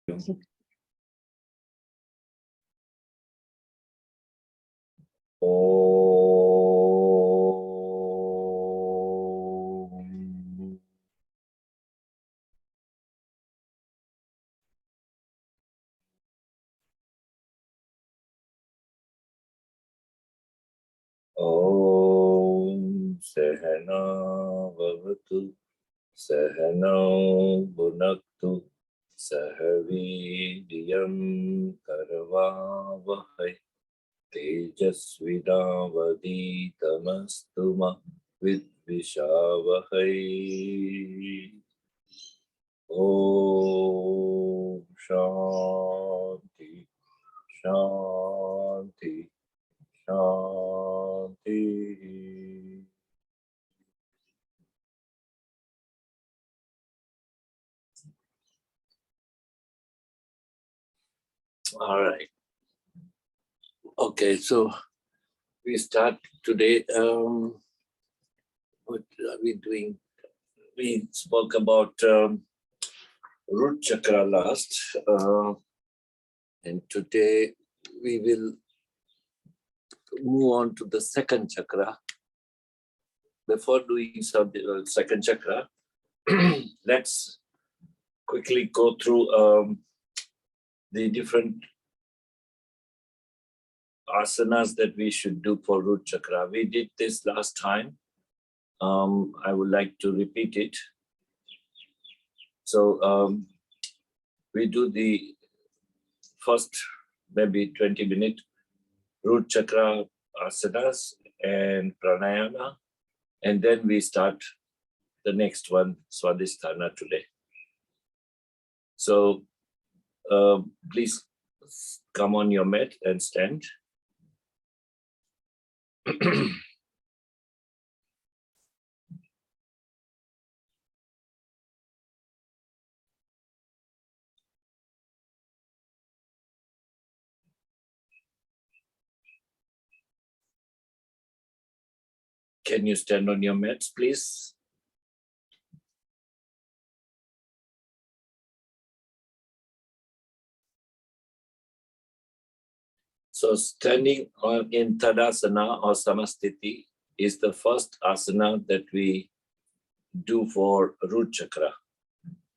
Om Sahana Vavatu Sahano Bhunaktu Sahavidiyam Karavavahai Tejasvidavadhitamastuma Vidvishavahai. Om Shanti Shanti Shanti. All right. Okay, so we start today. What are we doing? We spoke about root chakra last, and today we will move on to the second chakra. Before doing the second chakra, let's quickly go through the different asanas that we should do for root chakra. We did this last time. I would like to repeat it. So we do the first maybe 20-minute root chakra asanas and pranayama, and then we start the next one, Svahdishtana, today. So please come on your mat and stand. Can you stand on your mats, please? So standing in Tadasana or Samasthiti is the first asana that we do for root chakra,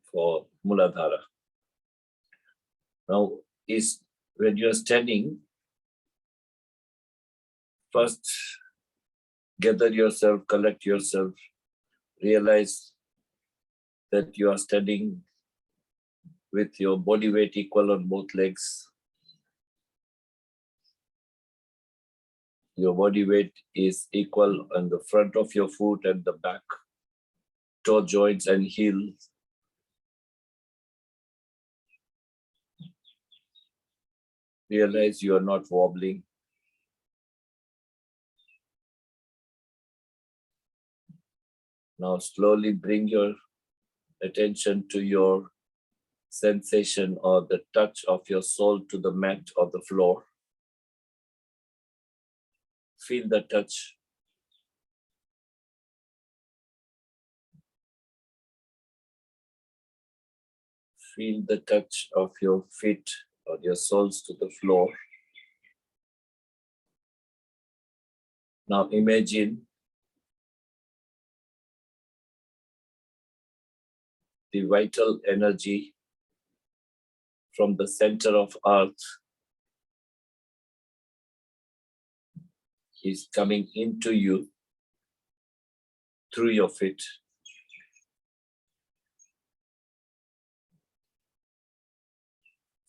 for Mooladhara. Now, when you are standing, first gather yourself, collect yourself, realize that you are standing with your body weight equal on both legs. Your body weight is equal on the front of your foot and the back, toe joints and heels. Realize you are not wobbling. Now slowly bring your attention to your sensation or the touch of your soul to the mat or the floor. Feel the touch. Feel the touch of your feet or your soles to the floor. Now imagine the vital energy from the center of earth is coming into you through your feet.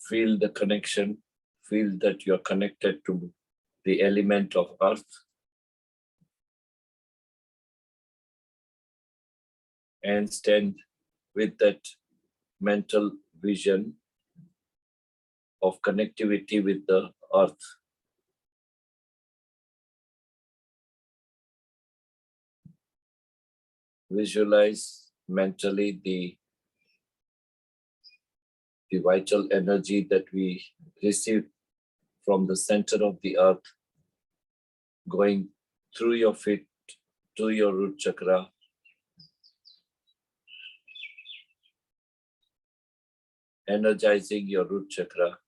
Feel the connection. Feel that you are connected to the element of earth. And stand with that mental vision of connectivity with the earth. Visualize mentally the vital energy that we receive from the center of the earth, going through your feet to your root chakra, energizing your root chakra.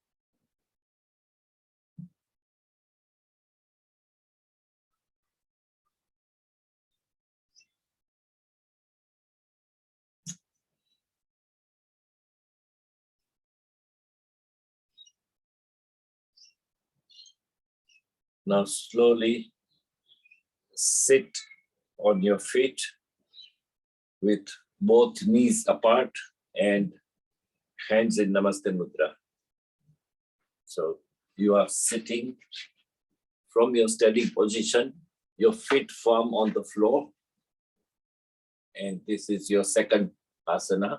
Now slowly sit on your feet with both knees apart and hands in Namaste Mudra. So you are sitting from your steady position, your feet firm on the floor, and this is your second asana.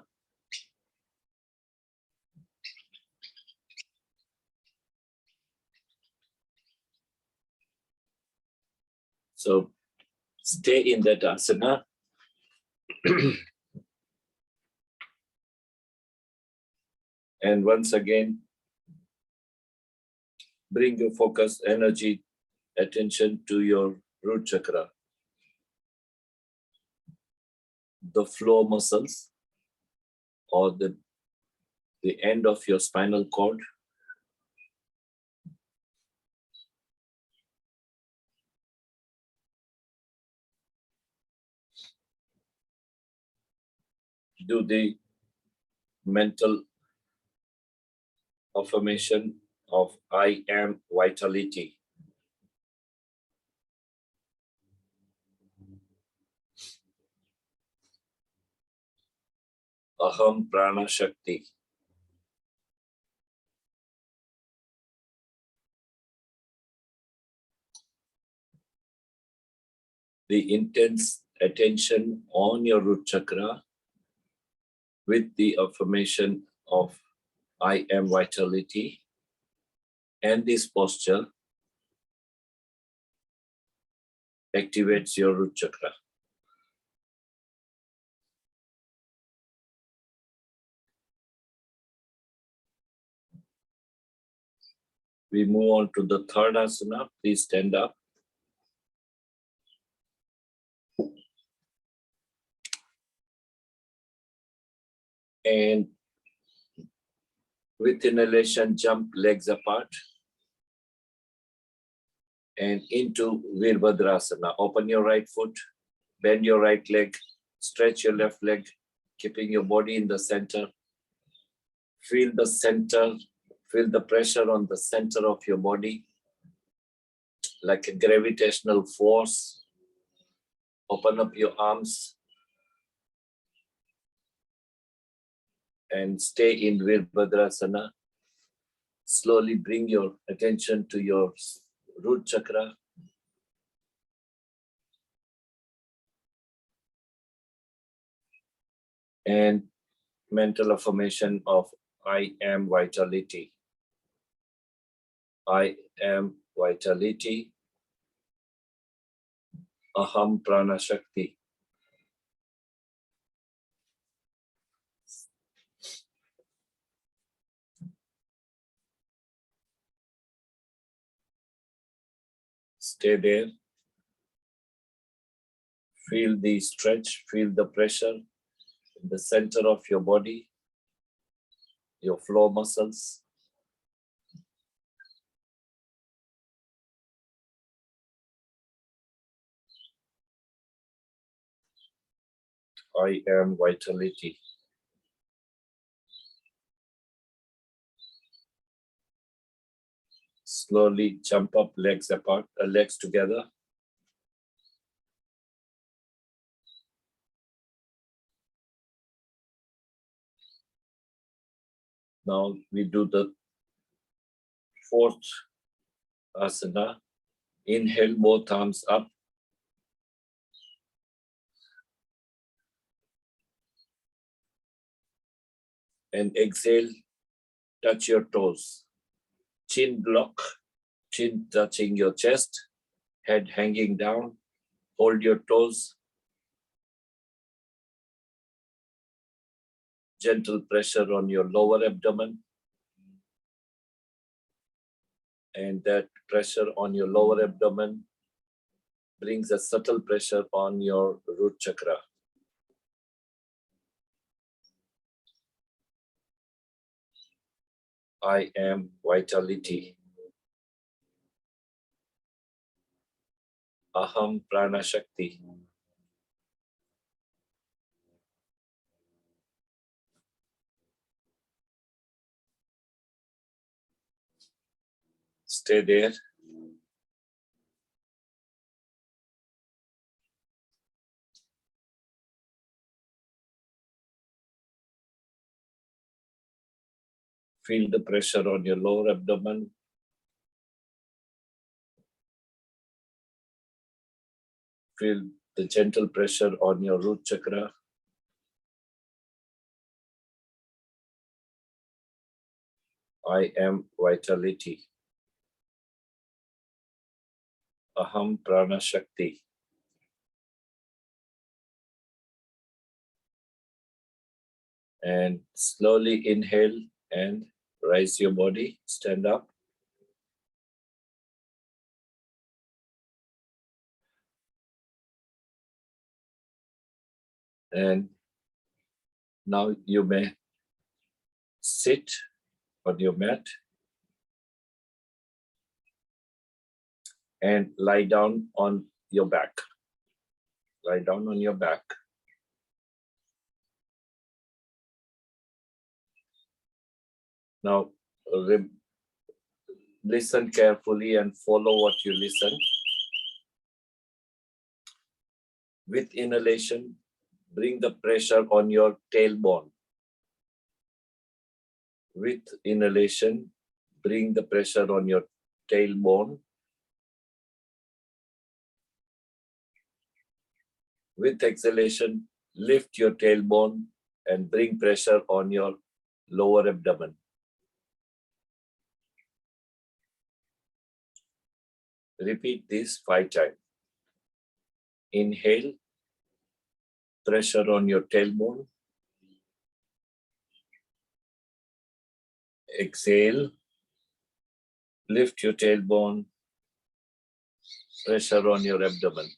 So stay in that asana. And once again, bring your focus, energy, attention to your root chakra, the floor muscles, or the end of your spinal cord. Do the mental affirmation of I am vitality. Aham prana shakti. The intense attention on your root chakra with the affirmation of I am vitality, and this posture activates your root chakra. We move on to the third asana. Please stand up. And with inhalation, jump legs apart and into Virabhadrasana. Open your right foot, bend your right leg, stretch your left leg, keeping your body in the center. Feel the center, feel the pressure on the center of your body, like a gravitational force. Open up your arms and stay in Virabhadrasana. Slowly bring your attention to your root chakra. And mental affirmation of I am vitality. I am vitality. Aham prana shakti. Stay there. Feel the stretch, feel the pressure in the center of your body, your floor muscles. I am vitality. Slowly jump up, legs apart, legs together. Now we do the fourth asana. Inhale, both arms up. And exhale, touch your toes. Chin block, chin touching your chest, head hanging down. Hold your toes. Gentle pressure on your lower abdomen. And that pressure on your lower abdomen brings a subtle pressure on your root chakra. I am vitality. Aham Prana Shakti. Stay there. Feel the pressure on your lower abdomen. Feel the gentle pressure on your root chakra. I am vitality. Aham Prana Shakti. And slowly inhale and rise your body, stand up. And now you may sit on your mat and lie down on your back. Lie down on your back. Now listen carefully and follow what you listen. With inhalation, bring the pressure on your tailbone. With inhalation, bring the pressure on your tailbone. With exhalation, lift your tailbone and bring pressure on your lower abdomen. Repeat this 5 times. Inhale, pressure on your tailbone. Exhale, lift your tailbone, pressure on your abdomen.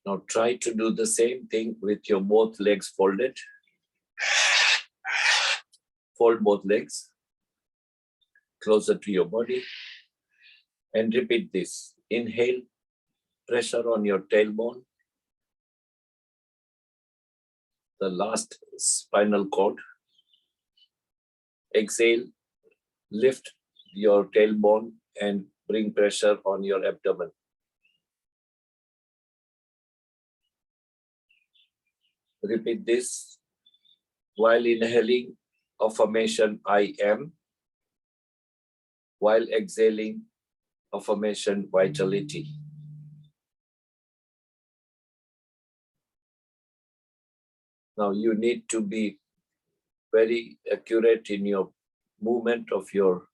Now try to do the same thing with your both legs folded. Fold both legs closer to your body and repeat this. Inhale, pressure on your tailbone, the last spinal cord. Exhale, lift your tailbone and bring pressure on your abdomen. Repeat this while inhaling affirmation I am, while exhaling affirmation vitality. Now you need to be very accurate in your movement of your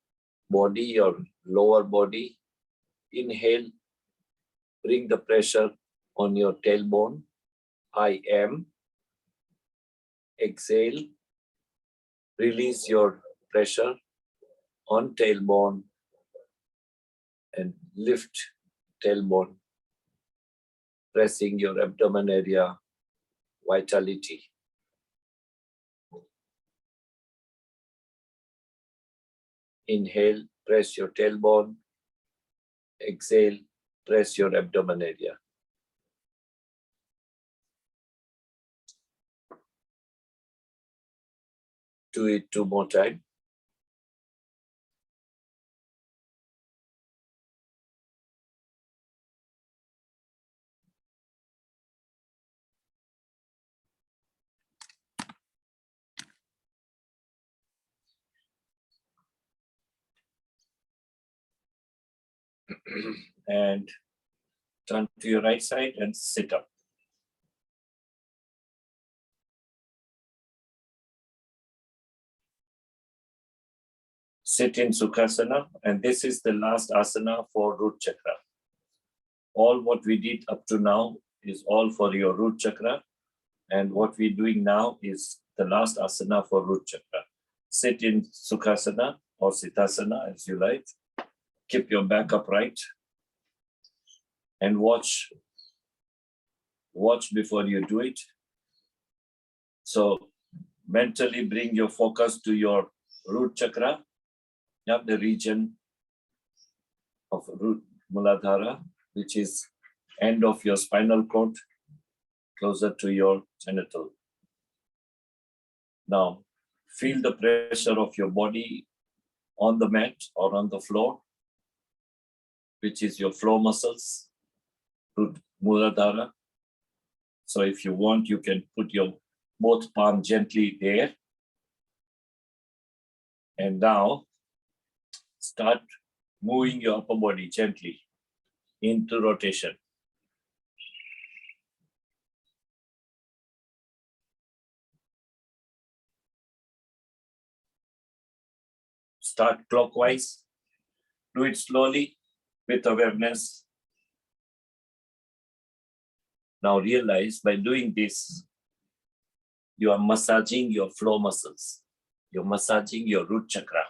body, your lower body. Inhale, bring the pressure on your tailbone. I am. Exhale, release your pressure on tailbone and lift tailbone, pressing your abdomen area, vitality. Inhale, press your tailbone. Exhale, press your abdomen area. Do it 2 more times. And turn to your right side and sit up. Sit in Sukhasana, and this is the last asana for root chakra. All what we did up to now is all for your root chakra, and what we're doing now is the last asana for root chakra. Sit in Sukhasana or Sitasana as you like. Keep your back upright and watch before you do it. So mentally bring your focus to your root chakra, the region of root Mooladhara, which is end of your spinal cord, closer to your genital. Now, feel the pressure of your body on the mat or on the floor, which is your floor muscles, root Mooladhara. So if you want, you can put your both palms gently there. And now, start moving your upper body gently into rotation. Start clockwise. Do it slowly with awareness. Now realize by doing this, you are massaging your floor muscles. You're massaging your root chakra.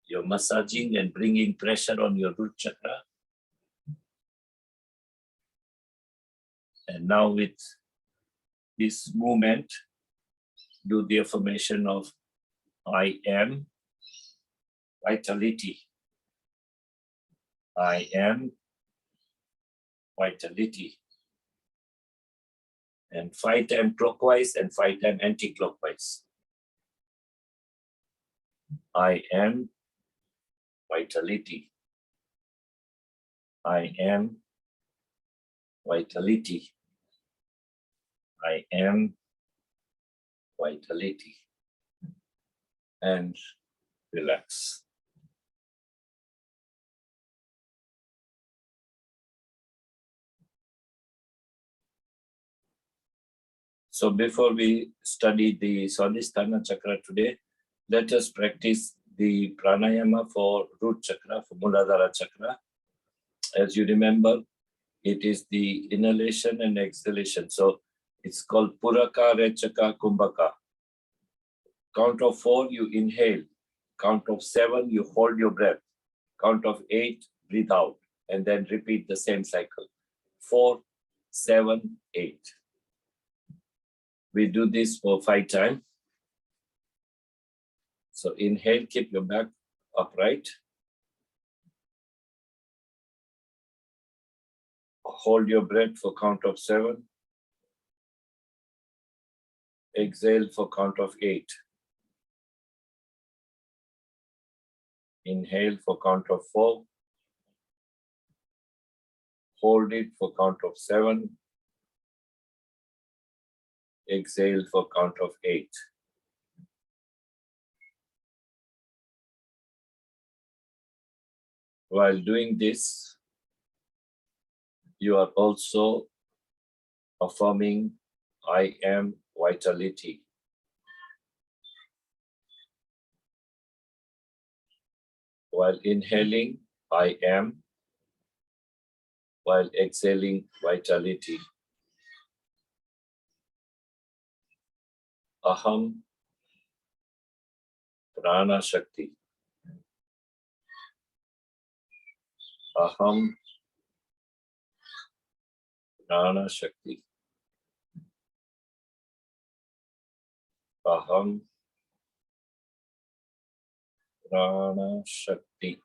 You're massaging and bringing pressure on your root chakra. And now with this movement, do the affirmation of I am vitality. I am vitality. And 5 times clockwise and 5 times anti-clockwise. I am vitality. I am vitality. I am vitality. And relax. So before we study the Svahdishtana Chakra today, let us practice the pranayama for root chakra, for Mooladhara Chakra. As you remember, it is the inhalation and exhalation. So it's called Puraka, Rechaka, Kumbhaka. Count of 4, you inhale. Count of 7, you hold your breath. Count of 8, breathe out. And then repeat the same cycle. 4, 7, 8. We do this for 5 times. So inhale, keep your back upright. Hold your breath for count of 7. Exhale for count of 8. Inhale for count of 4. Hold it for count of 7. Exhale for count of 8. While doing this, you are also affirming, I am vitality. While inhaling, I am. While exhaling, vitality. Aham prana shakti. Aham prana shakti. Aham prana shakti.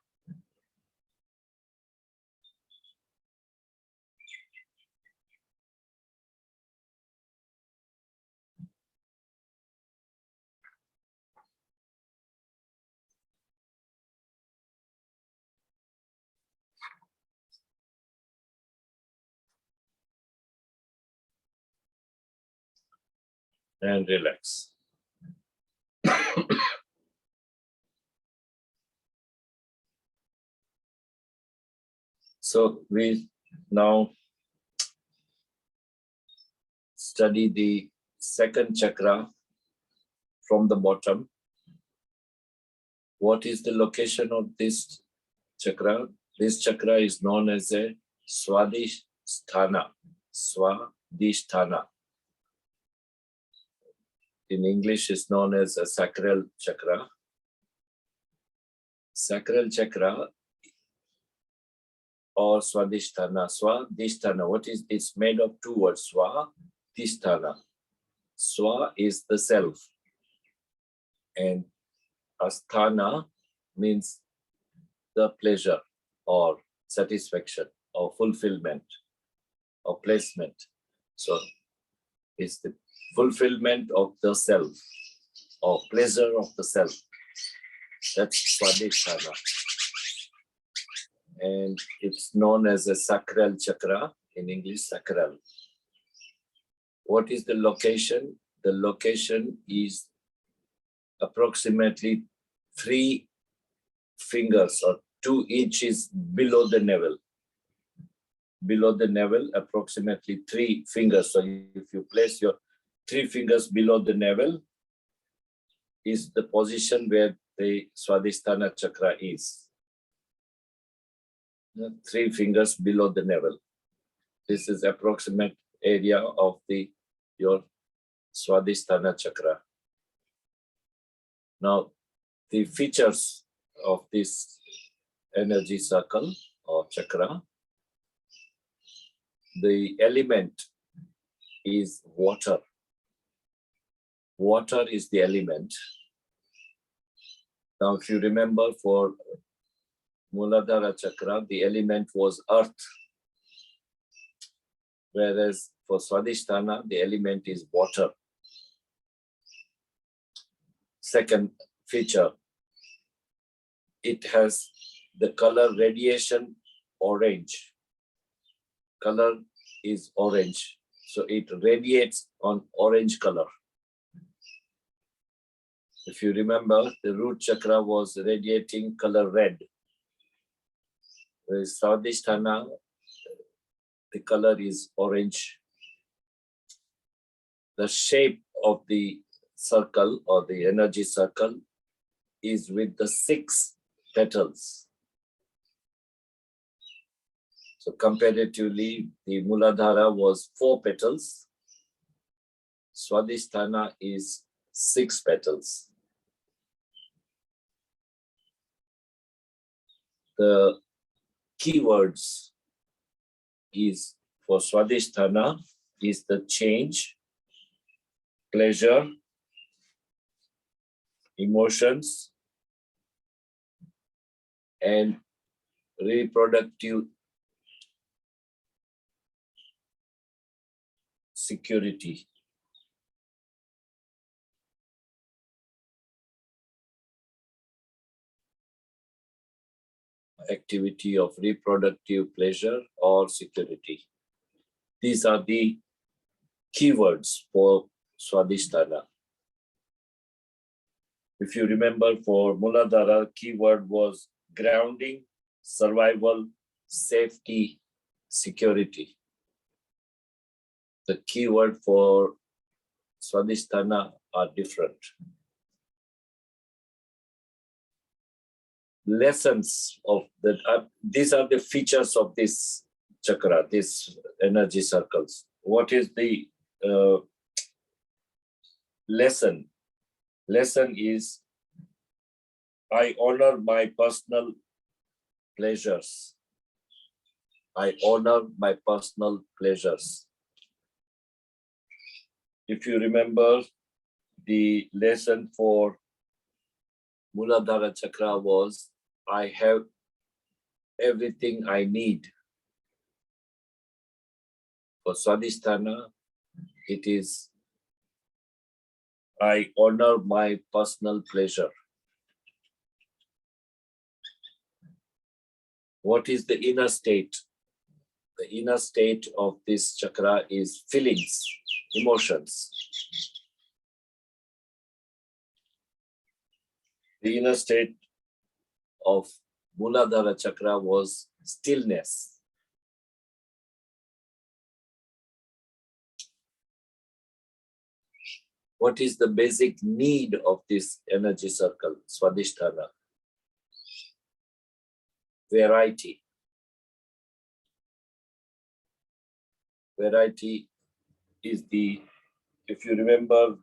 And relax. So we now study the second chakra from the bottom. What is the location of this chakra? This chakra is known as a Svahdishtana. Svahdishtana. In English, it's known as a sacral chakra. Sacral chakra or Svahdishtana. Svahdishtana. What is it's made of 2 words. Svahdishtana. Swa is the self, and Asthana means the pleasure or satisfaction or fulfillment or placement. So it's the fulfillment of the self or pleasure of the self. That's Svahdishtana. And it's known as a sacral chakra, in English, sacral. What is the location? The location is approximately 3 fingers or 2 inches below the navel. Below the navel, approximately 3 fingers. So if you place your 3 fingers below the navel, is the position where the Svahdisthana chakra is. 3 fingers below the navel. This is approximate area of your Svahdisthana chakra. Now, the features of this energy circle or chakra, the element is water. Water is the element. Now, if you remember, for Mooldhara Chakra, the element was earth. Whereas for Svahdisthana, the element is water. Second feature, it has the color radiation orange. Color is orange. So it radiates on orange color. If you remember, the root chakra was radiating color red. Whereas Svahdisthana, the color is orange. The shape of the circle or the energy circle is with the 6 petals. So comparatively, the Mooladhara was 4 petals. Svahdisthana is 6 petals. The keywords is for Svahdisthana is the change, pleasure, emotions, and reproductive security. Activity of reproductive pleasure or security. These are the keywords for Svahdisthana. If you remember, for Mooladhara, keyword was grounding, survival, safety, security. The keyword for Svahdisthana are different. Lessons of that, these are the features of this chakra, these energy circles. What is the lesson? Lesson is, I honor my personal pleasures. I honor my personal pleasures. If you remember, the lesson for Mooladhara Chakra was, I have everything I need. For Svahdisthana, it is, I honor my personal pleasure. What is the inner state? The inner state of this chakra is feelings, emotions. The inner state of Mooladhara Chakra was stillness. What is the basic need of this energy circle, Svahdisthana? Variety. Variety is the, if you remember,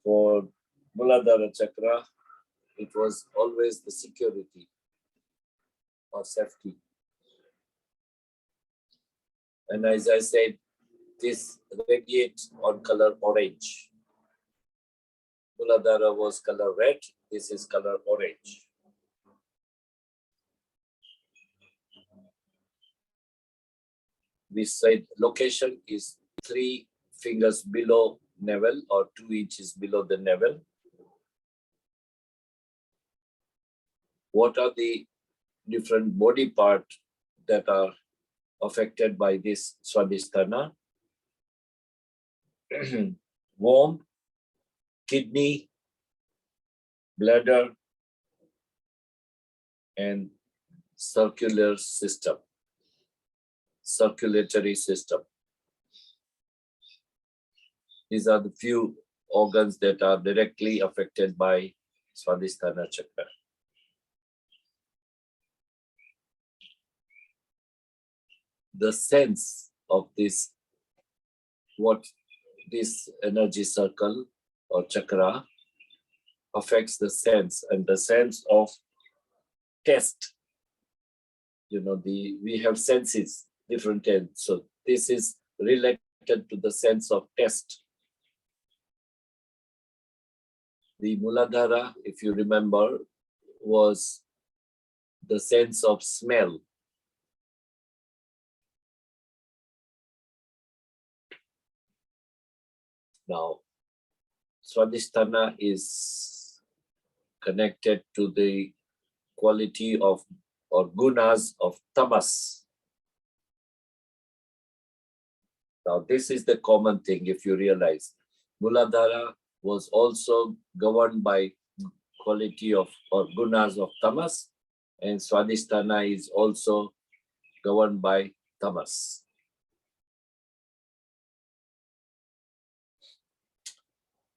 for Mooladhara Chakra, it was always the security or safety. And as I said, this radiates on color orange. Mooladhara was color red, this is color orange. We said location is 3 fingers below navel or 2 inches below the navel. What are the different body parts that are affected by this Svahdisthana? Womb, kidney, bladder, and circulatory system. These are the few organs that are directly affected by Svahdisthana Chakra. The sense of this, what this energy circle or chakra affects the sense, and the sense of taste. You know, we have senses, different senses. So this is related to the sense of taste. The Mooladhara, if you remember, was the sense of smell. Now, Svahdisthana is connected to the quality of or gunas of tamas. Now, this is the common thing if you realize. Mooladhara was also governed by quality of or gunas of tamas, and Svahdisthana is also governed by tamas.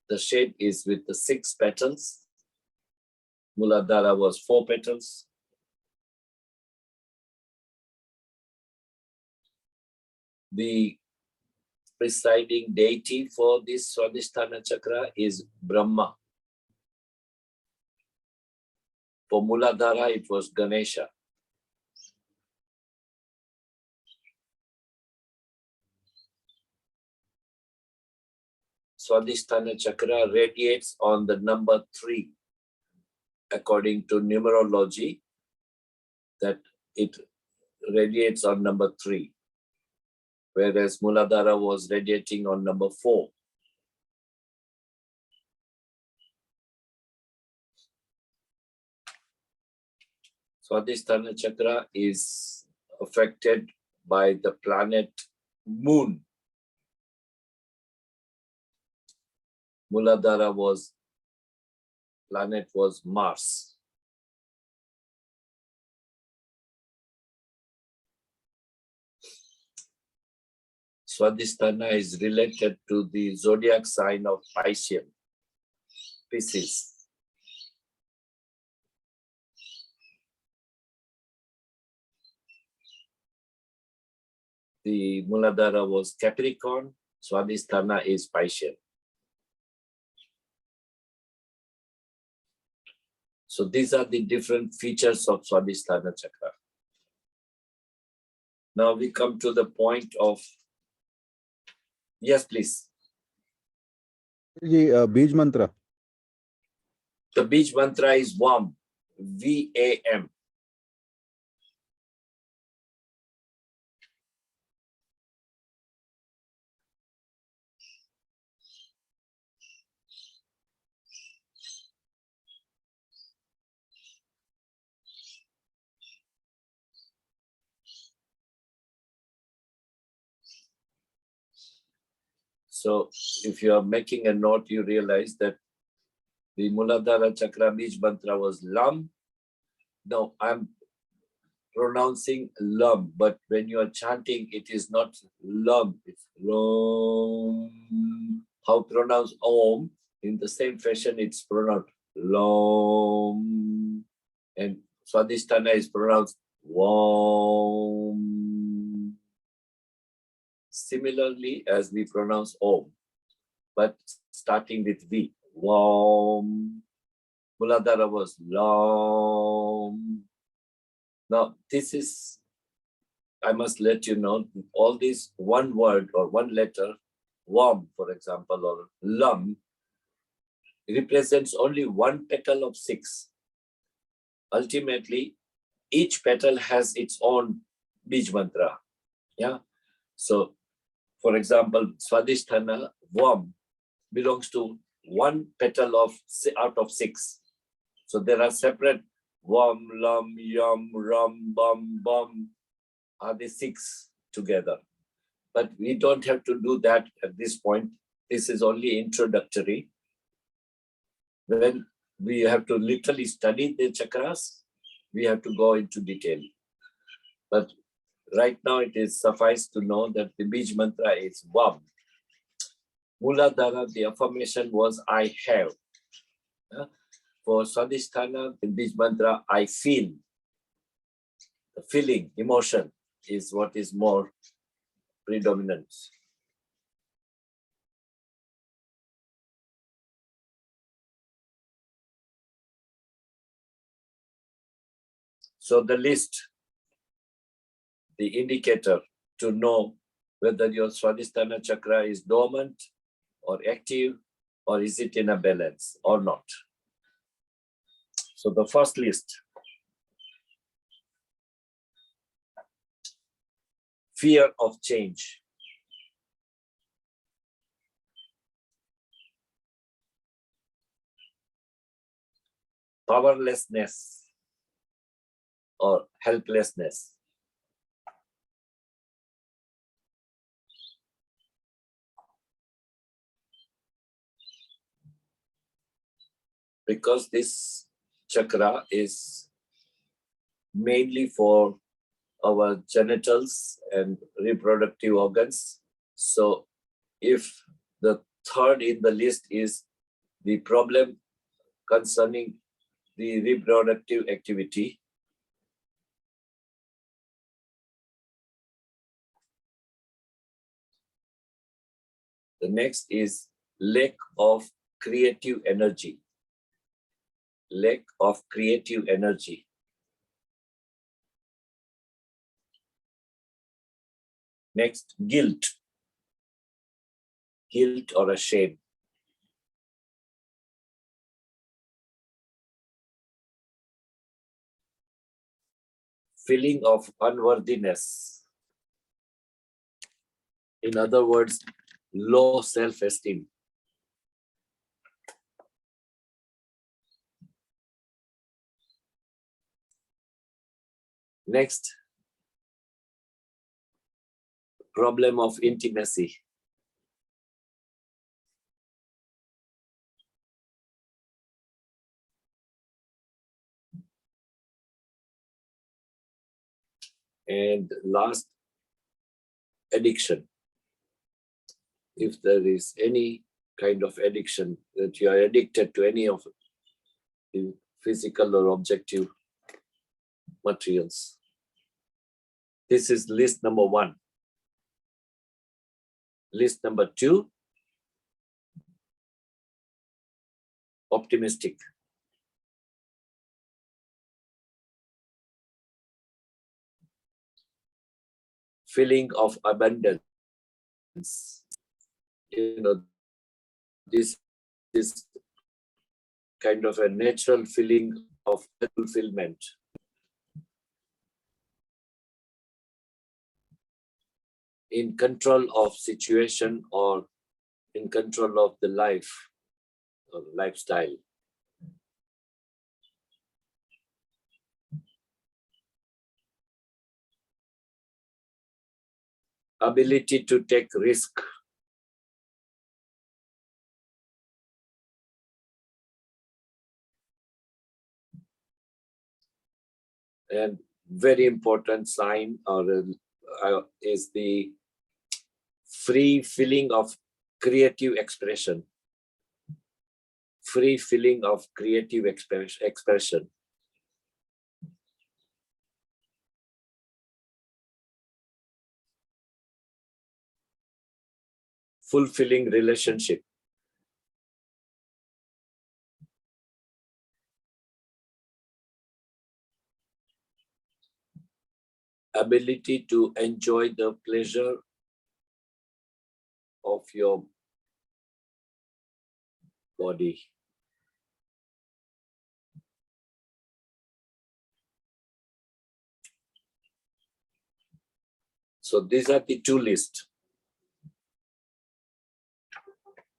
The shade is with the 6 petals. Mooladhara was 4 petals. The presiding deity for this Svahdisthana Chakra is Brahma. For Mooladhara, it was Ganesha. Svahdisthana Chakra radiates on the number 3, according to numerology, that it radiates on number 3, whereas Mooladhara was radiating on number 4. Svahdisthana Chakra is affected by the planet Moon. Mooladhara planet was Mars. Svahdisthana is related to the zodiac sign of Pisces. The Mooladhara was Capricorn, Svahdisthana is Pisces. So these are the different features of Svahdisthana Chakra. Now we come to the point of, yes, please. The Bij Mantra. The Bij Mantra is VAM, V-A-M. So if you are making a note, you realize that the Mooladhara Chakra Bij Mantra was Lam. Now I'm pronouncing Lam, but when you are chanting, it is not Lam, it's Lam. How pronounce Om? In the same fashion, it's pronounced Lam. And Svahdisthana is pronounced Vam. Similarly, as we pronounce Om, but starting with V. Vam. Mooladhara was Lam. Now, this is I must let you know, all these one word or one letter, warm, for example, or lum, represents only one petal of 6. Ultimately, each petal has its own bij mantra. Yeah. So, for example, Svahdishtana, warm, belongs to one petal out of 6. So there are separate warm, lum, yum, rum, bum, bum, are the 6 together. But we don't have to do that at this point. This is only introductory. When we have to literally study the chakras, we have to go into detail. But right now it is suffice to know that the bij mantra is Vam. Mooldhara, the affirmation was I have. For Svahdisthana, the bij mantra I feel. The feeling, emotion is what is more predominant. So the list, the indicator to know whether your Svahdisthana chakra is dormant or active, or is it in a balance or not. So the first list, fear of change. Powerlessness or helplessness. Because this chakra is mainly for our genitals and reproductive organs. So if the third in the list is the problem concerning the reproductive activity, the next is lack of creative energy. Lack of creative energy. Next, guilt. Guilt or a shame. Feeling of unworthiness. In other words, low self-esteem. Next, problem of intimacy. And last, addiction. If there is any kind of addiction, that you are addicted to any of the physical or objective materials. This is list number 1. List number 2, optimistic. Feeling of abundance. You know, this is kind of a natural feeling of fulfillment. In control of situation or in control of the life or lifestyle. Ability to take risk. And very important sign is the free feeling of creative expression. Free feeling of creative expression. Fulfilling relationship. ability to enjoy the pleasure of your body. So these are the two lists.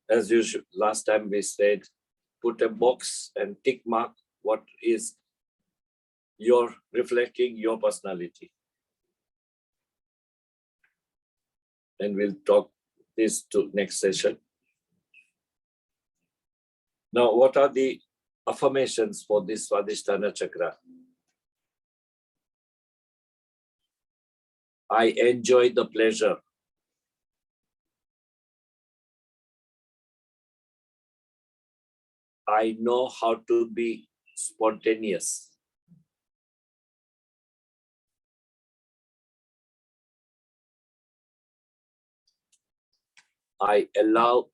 As usual, last time we said, put a box and tick mark what is your reflecting your personality. And we'll talk this to next session. Now, what are the affirmations for this Svahdishtana Chakra? I enjoy the pleasure. I know how to be spontaneous. I allow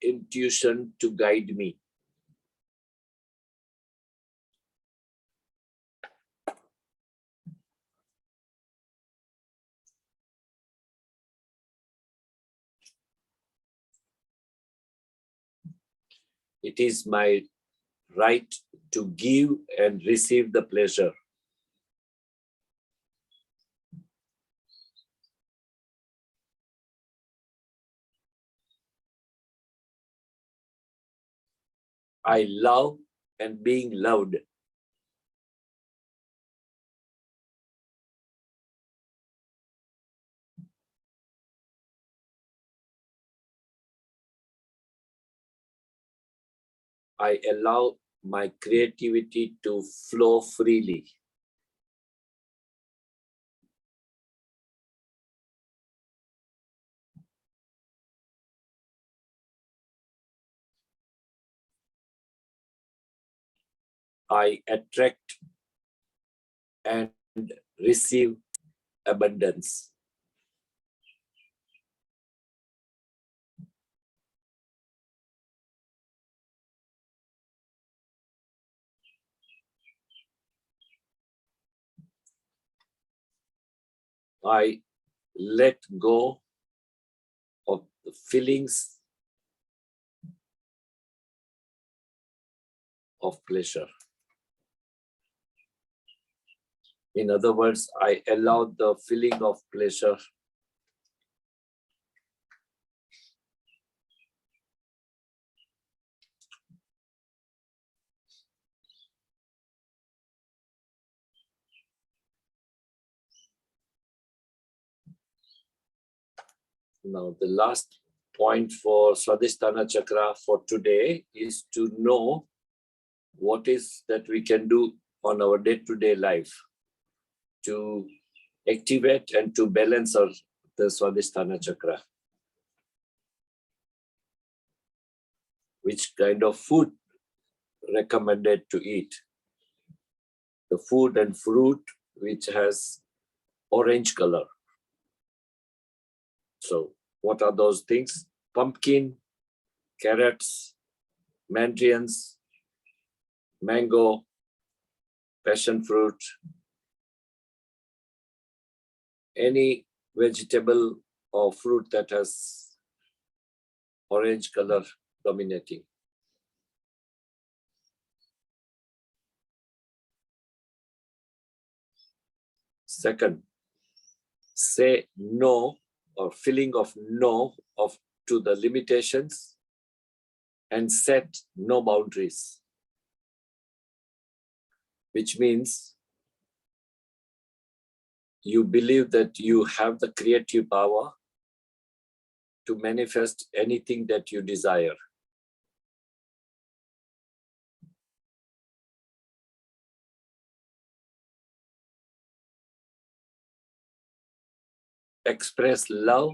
intuition to guide me. It is my right to give and receive the pleasure. I love and being loved. I allow my creativity to flow freely. I attract and receive abundance. I let go of the feelings of pleasure. In other words, I allow the feeling of pleasure Now, the last point for Svahdisthana Chakra for today is to know what is that we can do on our day-to-day life to activate and to balance the Svahdisthana Chakra. Which kind of food recommended to eat? The food and fruit which has orange color. So what are those things? Pumpkin, carrots, mandarins, mango, passion fruit, any vegetable or fruit that has orange color dominating. Second, say no or feeling of no to the limitations and set no boundaries, which means you believe that you have the creative power to manifest anything that you desire. Express love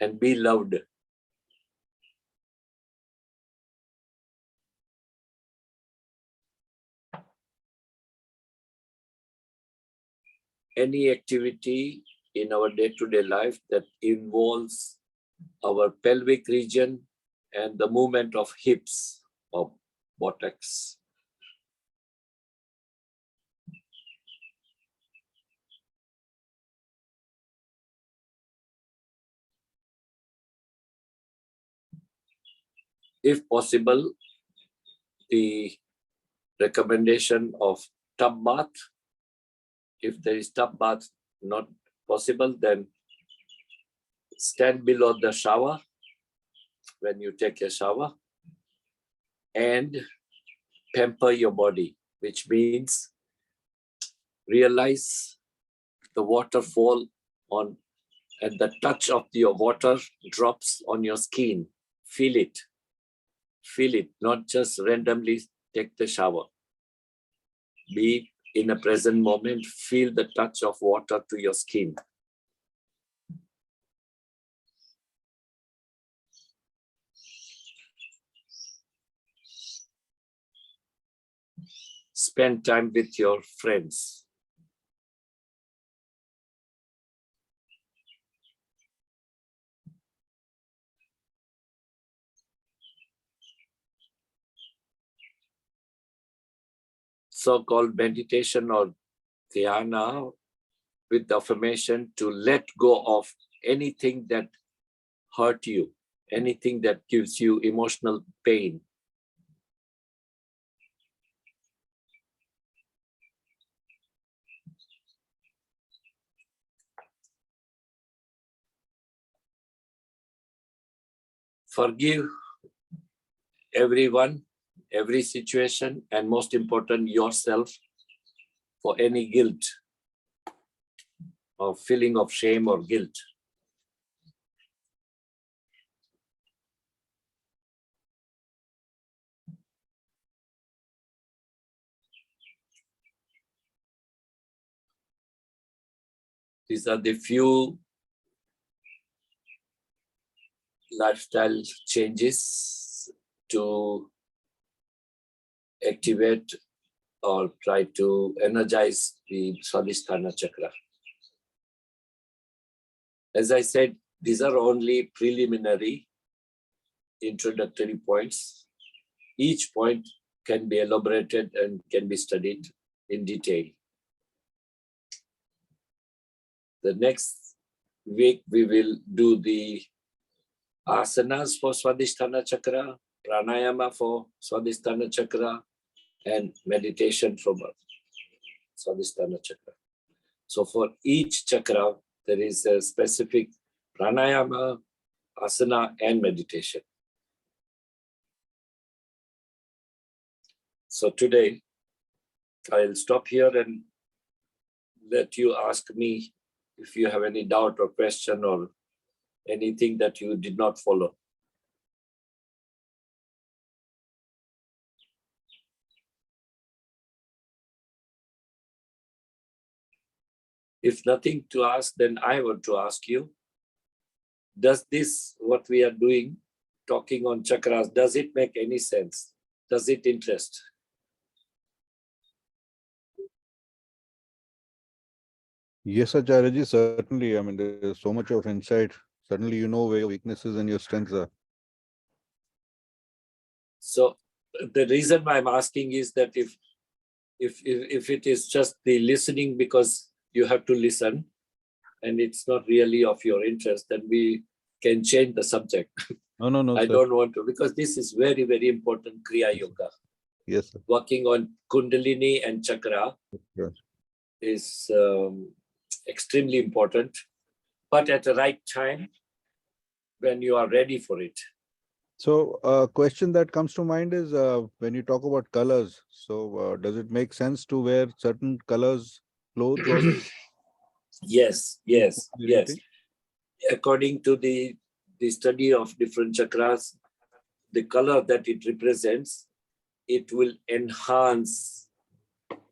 and be loved. Any activity in our day-to-day life that involves our pelvic region and the movement of hips or buttocks. If possible, the recommendation of tub bath. If there is tub bath not possible, then stand below the shower when you take a shower and pamper your body, which means realize the waterfall on and the touch of your water drops on your skin. Feel it. Feel it, not just randomly take the shower. Be in a present moment, feel the touch of water to your skin. Spend time with your friends. So-called meditation or dhyana with the affirmation to let go of anything that hurt you, anything that gives you emotional pain. Forgive everyone, every situation, and most important, yourself for any guilt or feeling of shame or guilt. These are the few lifestyle changes to activate or try to energize the Svahdishtana Chakra. As I said, these are only preliminary introductory points. Each point can be elaborated and can be studied in detail. The next week, we will do the asanas for Svahdisthana Chakra, pranayama for Svahdisthana Chakra, and meditation for Svahdisthana Chakra. So for each chakra, there is a specific pranayama, asana, and meditation. So today, I'll stop here and let you ask me if you have any doubt or question or anything that you did not follow. If nothing to ask, then I want to ask you, does this, what we are doing, talking on chakras, does it make any sense? Does it interest? Yes, Acharya ji, certainly. I mean, there's so much of insight. Suddenly you know where your weaknesses and your strengths are. So the reason why I'm asking is that if it is just the listening because you have to listen and it's not really of your interest, then we can change the subject. No, I sir. don't want to, because this is very, very important Kriya Yoga. Yes, sir. Working on Kundalini and Chakra Yes. is extremely important, but at the right time when you are ready for it. So a question that comes to mind is when you talk about colors, so does it make sense to wear certain colors clothes also? Yes. Relating? According to the study of different chakras, the color that it represents, it will enhance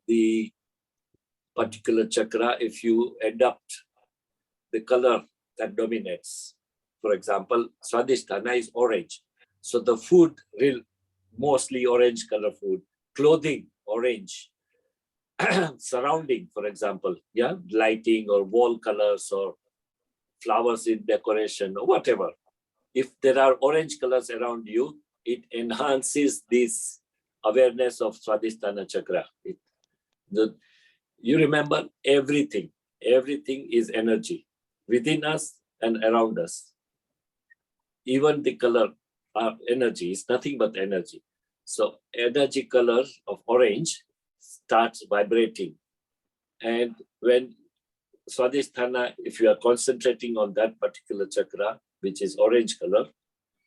the particular chakra if you adopt the color that dominates. For example, Svahdisthana is orange. So the food will mostly orange color food. Clothing, orange. Surrounding, for example, yeah, lighting or wall colors or flowers in decoration or whatever. If there are orange colors around you, it enhances this awareness of Svahdisthana Chakra. You remember everything. Everything is energy within us and around us. Even the color are energy. It's nothing but energy. So energy color of orange starts vibrating. And when Svahdisthana, if you are concentrating on that particular chakra, which is orange color,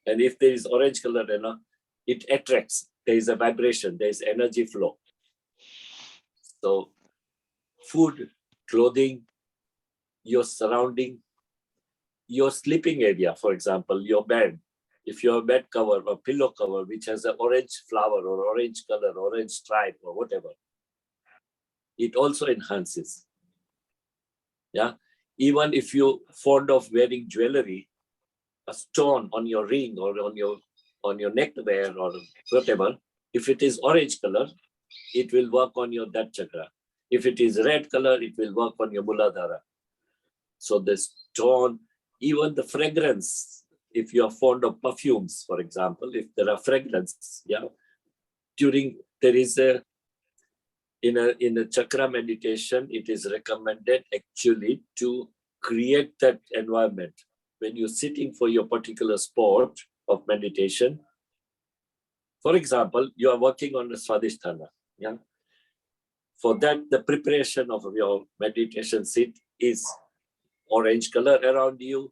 and if there is orange color, it attracts. There is a vibration, there is energy flow. So food, clothing, your surrounding, your sleeping area, for example, your bed. If your bed cover or pillow cover, which has an orange flower or orange color, orange stripe or whatever, it also enhances. Yeah. Even if you're fond of wearing jewelry, a stone on your ring or on your neckwear or whatever, if it is orange color, it will work on your that chakra. If it is red color, it will work on your Mooldhara. So the stone, even the fragrance, if you are fond of perfumes, for example, if there are fragrances, yeah, there is in a chakra meditation, it is recommended actually to create that environment. When you're sitting for your particular sport of meditation, for example, you are working on the Svahdisthana. Yeah. For that, the preparation of your meditation seat is orange color around you,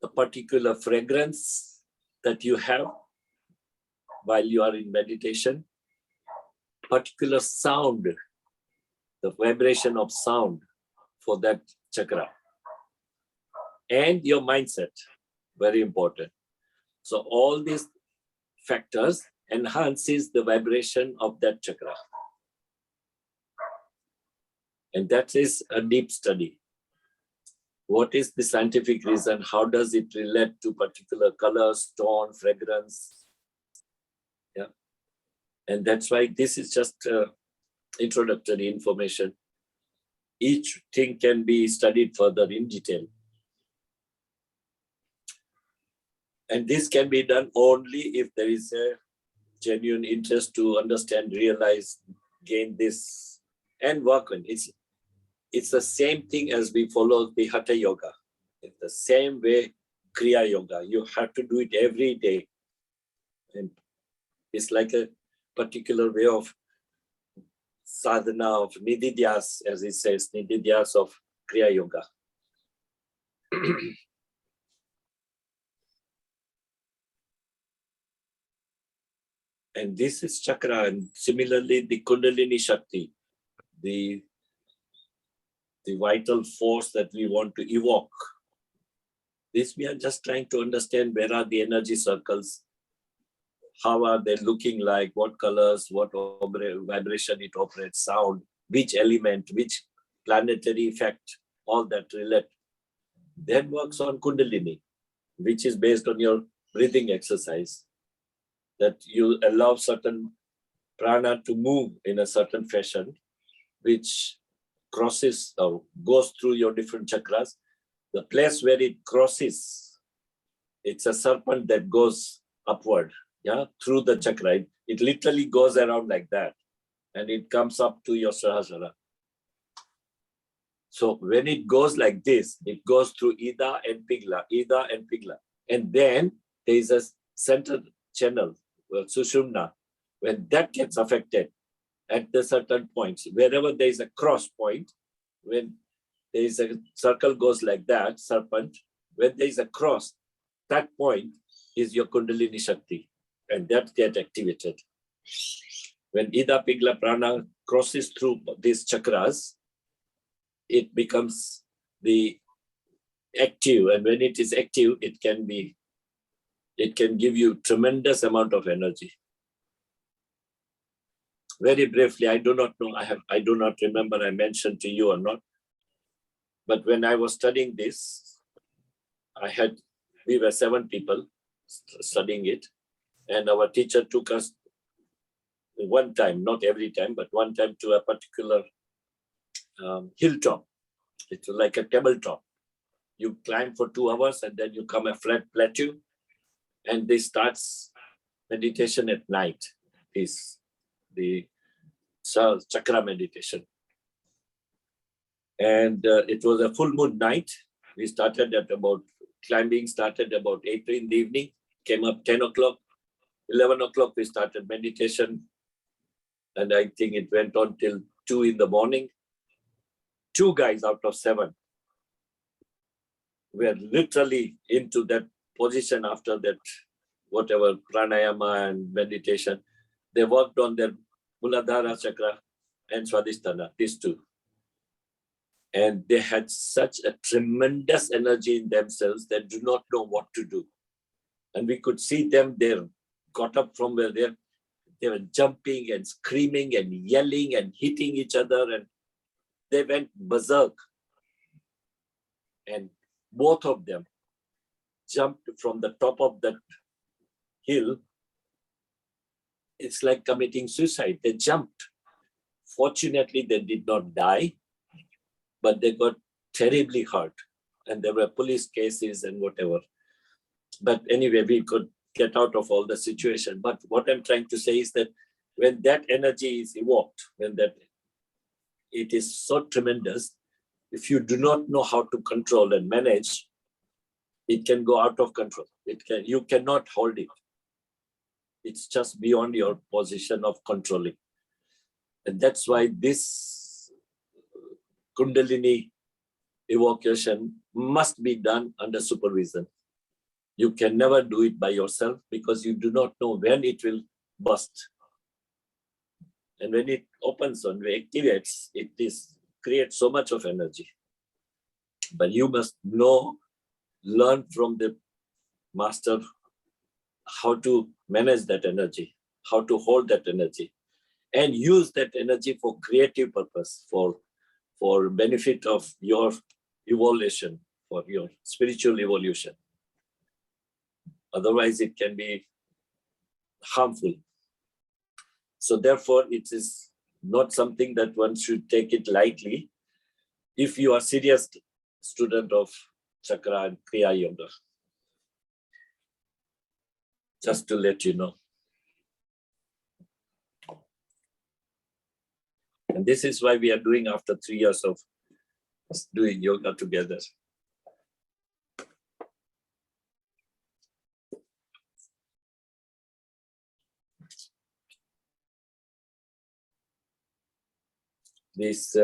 the particular fragrance that you have while you are in meditation, particular sound, the vibration of sound for that chakra, and your mindset, very important. So all these factors enhances the vibration of that chakra. And that is a deep study. What is the scientific reason? How does it relate to particular color, tone, fragrance? Yeah. And that's why this is just introductory information. Each thing can be studied further in detail. And this can be done only if there is a genuine interest to understand, realize, gain this, and work on it. It's the same thing as we follow the Hatha Yoga. It's the same way Kriya Yoga. You have to do it every day. And it's like a particular way of sadhana, of nididhyas, as it says, nididhyas of Kriya Yoga. And this is chakra, and similarly the Kundalini Shakti, the vital force that we want to evoke. This we are just trying to understand where are the energy circles, how are they looking like, what colors, what vibration it operates, sound, which element, which planetary effect, all that relate. Then works on Kundalini, which is based on your breathing exercise, that you allow certain prana to move in a certain fashion, which crosses or goes through your different chakras. The place where it crosses, it's a serpent that goes upward, yeah, through the chakra. It literally goes around like that, and it comes up to your Sahasrara. So when it goes like this, it goes through Ida and Pigla, and then there is a center channel, Sushumna. When that gets affected at the certain points, wherever there is a cross point, when there is a circle goes like that, serpent, when there is a cross, that point is your Kundalini Shakti, and that gets activated. When Ida Pigla Prana crosses through these chakras, it becomes the active, and when it is active, it can give you tremendous amount of energy. Very briefly, I do not know, I do not remember I mentioned to you or not, but when I was studying this, we were 7 people studying it, and our teacher took us one time, not every time, but one time to a particular hilltop. It's like a tabletop. You climb for 2 hours and then you come a flat plateau, and this starts meditation at night. The chakra meditation. And it was a full moon night. Climbing started about 8 in the evening. Came up 10 o'clock, 11 o'clock, we started meditation. And I think it went on till 2 in the morning. 2 guys out of 7 were literally into that position after that, whatever, pranayama and meditation. They worked on their Mooldhara Chakra and Svahdishtana, these 2. And they had such a tremendous energy in themselves that do not know what to do. And we could see them there, got up from where they were jumping and screaming and yelling and hitting each other, and they went berserk. And both of them jumped from the top of that hill. It's like committing suicide. They jumped. Fortunately, they did not die, but they got terribly hurt. And there were police cases and whatever. But anyway, we could get out of all the situation. But what I'm trying to say is that when that energy is evoked, when that it is so tremendous, if you do not know how to control and manage, it can go out of control. You cannot hold it. It's just beyond your position of controlling. And that's why this Kundalini evocation must be done under supervision. You can never do it by yourself because you do not know when it will burst. And when it opens and activates, creates so much of energy. But you must learn from the master how to manage that energy, how to hold that energy, and use that energy for creative purpose, for benefit of your evolution, for your spiritual evolution. Otherwise, it can be harmful. So therefore, it is not something that one should take it lightly if you are a serious student of Chakra and Kriya Yoga. Just to let you know. And this is why we are doing after 3 years of doing yoga together. This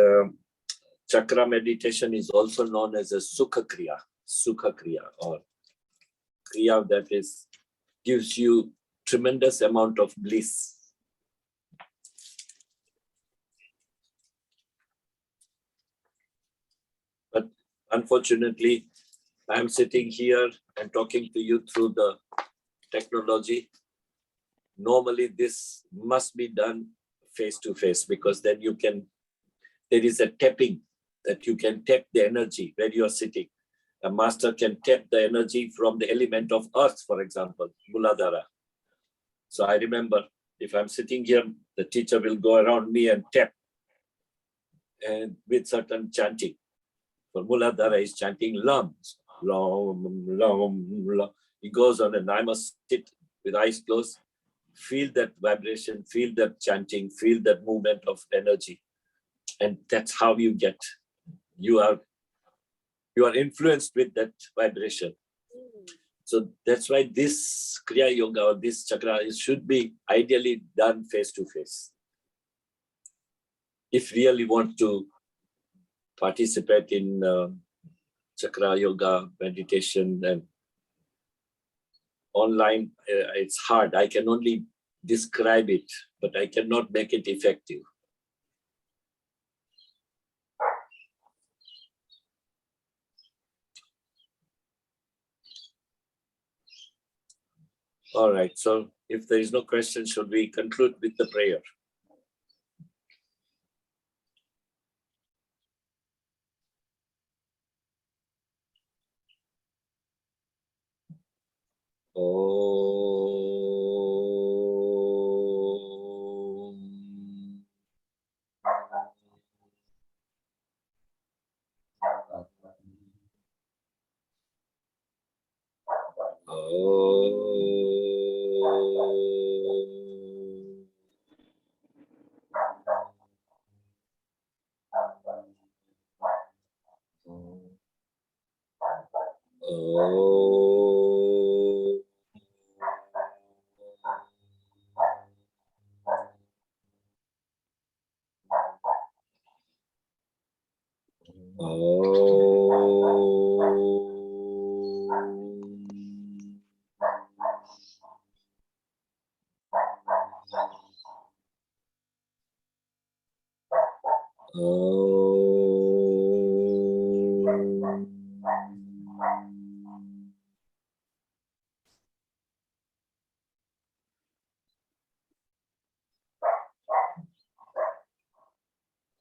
chakra meditation is also known as a Sukha Kriya, or Kriya that gives you tremendous amount of bliss. But unfortunately, I'm sitting here and talking to you through the technology. Normally, this must be done face to face, because then there is a tapping that you can tap the energy where you are sitting. A master can tap the energy from the element of earth, for example, Mooldhara. So I remember, if I'm sitting here, the teacher will go around me and tap, and with certain chanting. For Mooldhara is chanting Lam, Lam, Lam, Lam. He goes on, and I must sit with eyes closed, feel that vibration, feel that chanting, feel that movement of energy. And that's how you are influenced with that vibration. So that's why this Kriya Yoga or this chakra should be ideally done face to face. If really want to participate in chakra yoga meditation, and online, it's hard. I can only describe it, but I cannot make it effective. All right, so if there is no question, should we conclude with the prayer?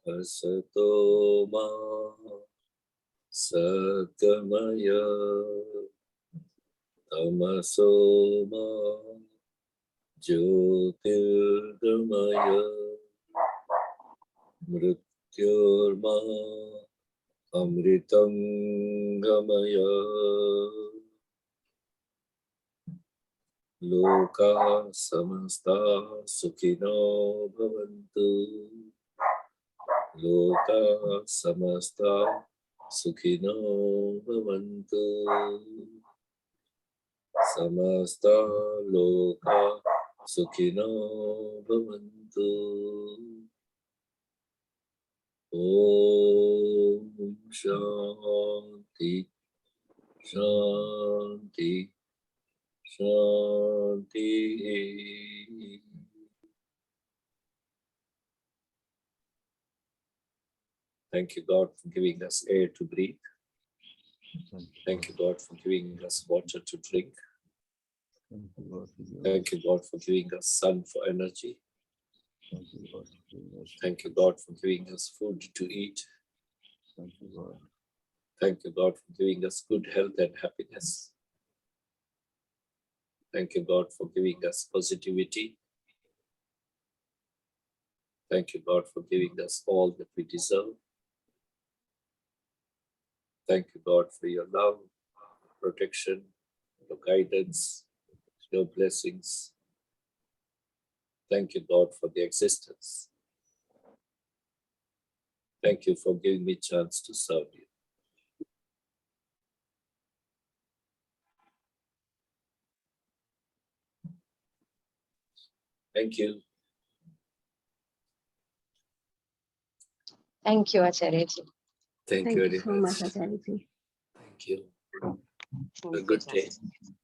Asato ma satgamaya tamaso ma jyotirgamaya mrityorma amritam gamaya loka samasta sukhino bhavantu loka samasta sukhino bhavantu samasta loka sukhino bhavantu. Om Shanti Shanti Shanti. Thank you, God, for giving us air to breathe. Thank you, God, for giving us water to drink. Thank you, God, for giving us sun for energy. Thank you, God, for giving us food to eat. Thank you, God, for giving us good health and happiness. Thank you, God, for giving us positivity. Thank you, God, for giving us all that we deserve. Thank you, God, for your love, protection, your guidance, your blessings. Thank you, God, for the existence. Thank you for giving me a chance to serve you. Thank you. Thank you, Acharya ji. Thank you very so much, much. Acharya ji. Thank you. Thank A you, good Acharya day. ji.